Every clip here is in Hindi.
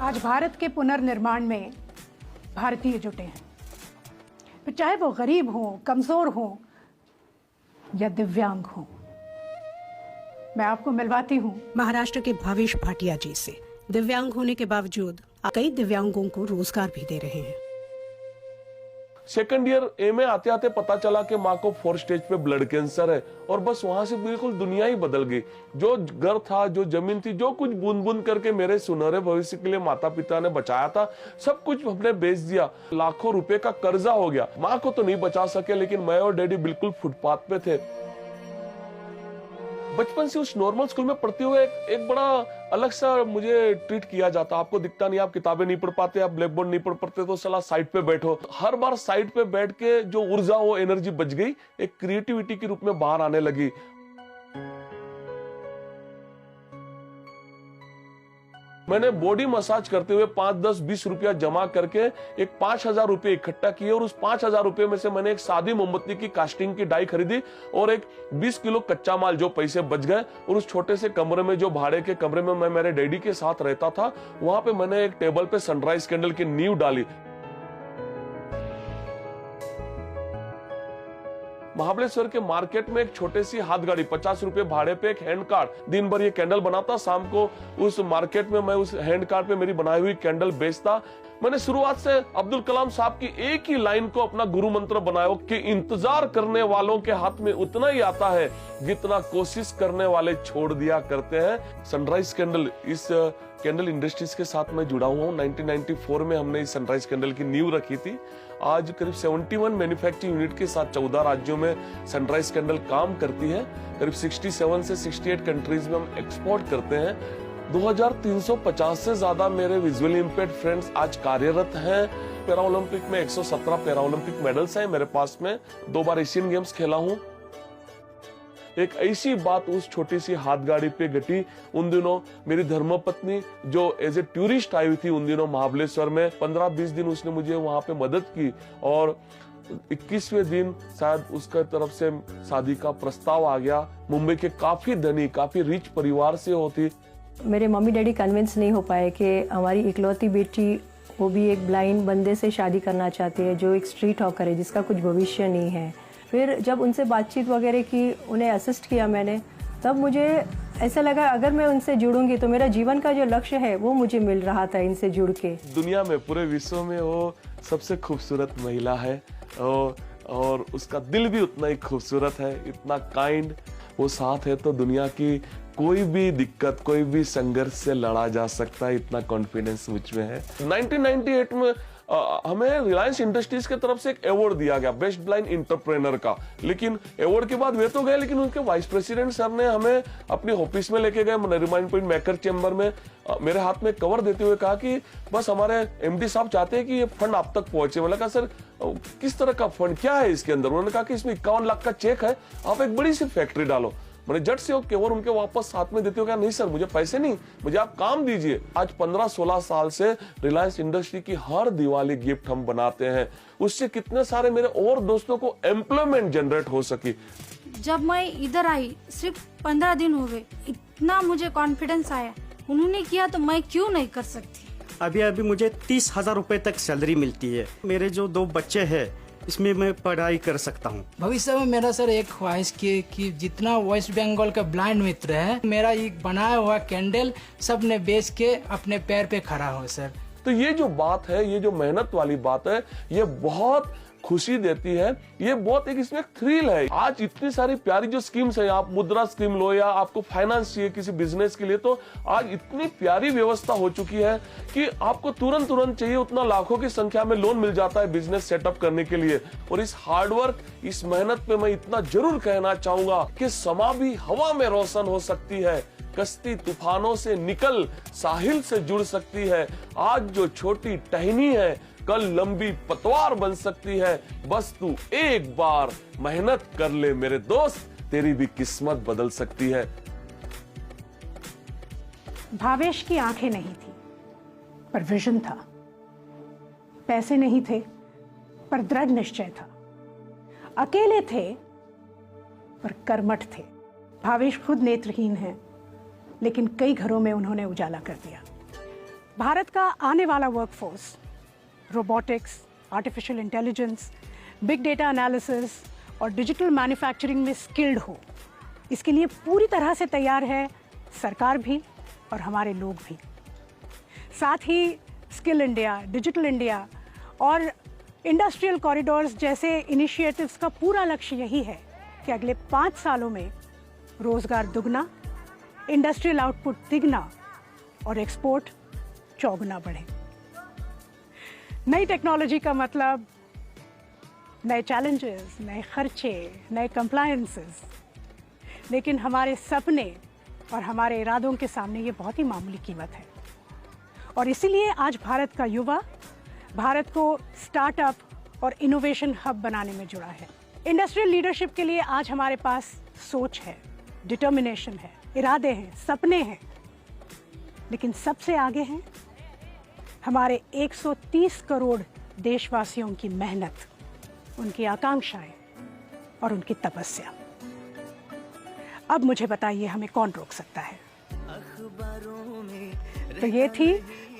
आज भारत के पुनर्निर्माण में भारतीय जुटे हैं, फिर चाहे वो गरीब हो, कमजोर हो या दिव्यांग हो। मैं आपको मिलवाती हूँ महाराष्ट्र के भावेश भाटिया जी से। दिव्यांग होने के बावजूद कई दिव्यांगों को रोजगार भी दे रहे हैं। सेकंड ईयर ए में आते आते पता चला कि माँ को 4 स्टेज पे ब्लड कैंसर है और बस वहां से बिल्कुल दुनिया ही बदल गई। जो घर था, जो जमीन थी, जो कुछ बूंद बूंद करके मेरे सुनहरे भविष्य के लिए माता पिता ने बचाया था, सब कुछ हमने बेच दिया। लाखों रुपए का कर्जा हो गया। माँ को तो नहीं बचा सके, लेकिन मैं और डैडी बिल्कुल फुटपाथ पे थे। बचपन से उस नॉर्मल स्कूल में पढ़ते हुए एक बड़ा अलग सा मुझे ट्रीट किया जाता। आपको दिखता नहीं, आप किताबें नहीं पढ़ पाते, आप ब्लैक बोर्ड नहीं पढ़ पाते, तो चला साइड पे बैठो। हर बार साइड पे बैठ के जो ऊर्जा, वो एनर्जी बच गई, एक क्रिएटिविटी के रूप में बाहर आने लगी। मैंने बॉडी मसाज करते हुए 5, 10, 20 रुपया जमा करके एक 5,000 रुपए इकट्ठा किए और उस 5,000 रुपए में से मैंने एक सादी मोमबत्ती की कास्टिंग की डाई खरीदी और एक 20 किलो कच्चा माल, जो पैसे बच गए। और उस छोटे से कमरे में, जो भाड़े के कमरे में मैं मेरे डैडी के साथ रहता था, वहां पे मैंने एक टेबल पे सनराइज कैंडल की नींव डाली। महाबलेश्वर के मार्केट में एक छोटी सी हाथ गाड़ी, 50 रुपए भाड़े पे, एक हैंड कार्ड, दिन भर ये कैंडल बनाता। शाम को उस मार्केट में मैं उस हैंड कार्ड पे मेरी बनाई हुई कैंडल बेचता। मैंने शुरुआत से अब्दुल कलाम साहब की एक ही लाइन को अपना गुरु मंत्र बनाया कि इंतजार करने वालों के हाथ में उतना ही आता है जितना कोशिश करने वाले छोड़ दिया करते हैं। सनराइज कैंडल, इस कैंडल इंडस्ट्रीज के साथ मैं जुड़ा हुआ हूँ। 1994 में हमने इस सनराइज कैंडल की नींव रखी थी। आज करीब 71 मैन्युफैक्चरिंग यूनिट के साथ 14 राज्यों में सनराइज कैंडल काम करती है। करीब 67 से 68 कंट्रीज में हम एक्सपोर्ट करते हैं। 2350 से ज्यादा मेरे विजुअली इंपेयर्ड फ्रेंड्स आज कार्यरत हैं। पैरा ओलंपिक में 117 पैरा ओलंपिक मेडल्स हैं मेरे पास में। 2 बार एशियन गेम्स खेला हूं। एक ऐसी बात उस छोटी सी हाथ गाड़ी पे घटी। उन दिनों मेरी धर्मपत्नी, जो एज ए टूरिस्ट आई हुई थी उन दिनों महाबलेश्वर में, 15-20 दिन उसने मुझे वहां पे मदद की और 21वें दिन शायद उसका तरफ से शादी का प्रस्ताव आ गया। मुंबई के काफी धनी, काफी रिच परिवार से होती। मेरे मम्मी डैडी कन्विंस नहीं हो पाए कि हमारी इकलौती बेटी, वो भी एक ब्लाइंड बंदे से शादी करना चाहती है, जो एक स्ट्रीट हॉकर है, जिसका कुछ भविष्य नहीं है। फिर जब उनसे बातचीत वगैरह की, उन्हें असिस्ट किया मैंने, तब मुझे ऐसा लगा अगर मैं उनसे जुड़ूंगी तो मेरा जीवन का जो लक्ष्य है वो मुझे मिल रहा था इनसे जुड़ के। दुनिया में, पूरे विश्व में वो सबसे खूबसूरत महिला है और उसका दिल भी उतना ही खूबसूरत है, इतना काइंड। वो साथ है तो दुनिया की कोई भी दिक्कत, कोई भी संघर्ष से लड़ा जा सकता है, इतना कॉन्फिडेंस मुझ में है। 1998 में हमें रिलायंस इंडस्ट्रीज की तरफ से एक अवार्ड दिया गया बेस्ट ब्लाइंड एंटरप्रेन्योर का। लेकिन अवार्ड के बाद वे तो गए, लेकिन उनके वाइस प्रेसिडेंट सर ने हमें अपनी ऑफिस में लेके गए, नरीमन पॉइंट मेकर चेंबर में, मेरे हाथ में कवर देते हुए कहा कि बस हमारे एमडी साहब चाहते हैं कि ये फंड आप तक पहुंचे। मैंने कहा सर किस तरह का फंड, क्या है इसके अंदर? उन्होंने कहा कि इसमें 51 लाख का चेक है, आप एक बड़ी सी फैक्ट्री डालो। मैंने जट से और उनके वापस साथ में देते हो, क्या नहीं सर मुझे पैसे नहीं, मुझे आप काम दीजिए। आज 15-16 साल से रिलायंस इंडस्ट्री की हर दिवाली गिफ्ट हम बनाते हैं। उससे कितने सारे मेरे और दोस्तों को एम्प्लॉयमेंट जनरेट हो सकी। जब मैं इधर आई सिर्फ 15 दिन हो गए, इतना मुझे कॉन्फिडेंस आया, उन्होंने किया तो मैं क्यों नहीं कर सकती। अभी मुझे 30,000 रुपए तक सैलरी मिलती है। मेरे जो 2 बच्चे हैं, इसमें मैं पढ़ाई कर सकता हूँ। भविष्य में मेरा सर एक ख्वाहिश की कि जितना वेस्ट बंगाल का ब्लाइंड मित्र है, मेरा एक बनाया हुआ कैंडल सब ने बेच के अपने पैर पे खड़ा हो सर। तो ये जो बात है, ये जो मेहनत वाली बात है, ये बहुत खुशी देती है। ये बहुत एक इसमें थ्रिल है। आज इतनी सारी प्यारी जो स्कीम्स है, आप मुद्रा स्कीम लो या आपको फाइनेंस चाहिए किसी बिजनेस के लिए, तो आज इतनी प्यारी व्यवस्था हो चुकी है कि आपको तुरंत चाहिए उतना लाखों की संख्या में लोन मिल जाता है बिजनेस सेटअप करने के लिए। और इस हार्डवर्क, इस मेहनत पे मैं इतना जरूर कहना चाहूंगा कि समा भी हवा में रोशन हो सकती है, कश्ती तूफानों से निकल साहिल से जुड़ सकती है। आज जो छोटी टहनी है, कल लंबी पतवार बन सकती है। बस तू एक बार मेहनत कर ले मेरे दोस्त, तेरी भी किस्मत बदल सकती है। भावेश की आंखें नहीं थी पर विजन था, पैसे नहीं थे पर दृढ़ निश्चय था, अकेले थे पर कर्मठ थे। भावेश खुद नेत्रहीन है, लेकिन कई घरों में उन्होंने उजाला कर दिया। भारत का आने वाला workforce robotics, artificial intelligence, big data analysis और डिजिटल मैन्युफैक्चरिंग में स्किल्ड हो, इसके लिए पूरी तरह से तैयार है सरकार भी और हमारे लोग भी। साथ ही स्किल इंडिया, डिजिटल इंडिया और इंडस्ट्रियल कॉरिडोर्स जैसे इनिशिएटिव्स का पूरा लक्ष्य यही है कि अगले 5 सालों में रोजगार दुगना, इंडस्ट्रियल आउटपुट तिगना और एक्सपोर्ट चौगुना बढ़े। नई टेक्नोलॉजी का मतलब नए चैलेंजेस, नए खर्चे, नए कंप्लायंसेस, लेकिन हमारे सपने और हमारे इरादों के सामने ये बहुत ही मामूली कीमत है। और इसीलिए आज भारत का युवा भारत को स्टार्टअप और इनोवेशन हब बनाने में जुड़ा है। इंडस्ट्रियल लीडरशिप के लिए आज हमारे पास सोच है, डिटर्मिनेशन है, इरादे हैं, सपने हैं, लेकिन सबसे आगे हैं हमारे 130 करोड़ देशवासियों की मेहनत, उनकी आकांक्षाएं और उनकी तपस्या। अब मुझे बताइए हमें कौन रोक सकता है? तो ये थी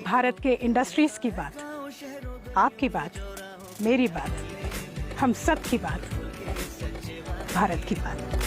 भारत के इंडस्ट्रीज की बात, आपकी बात, मेरी बात, हम सब की बात, भारत की बात।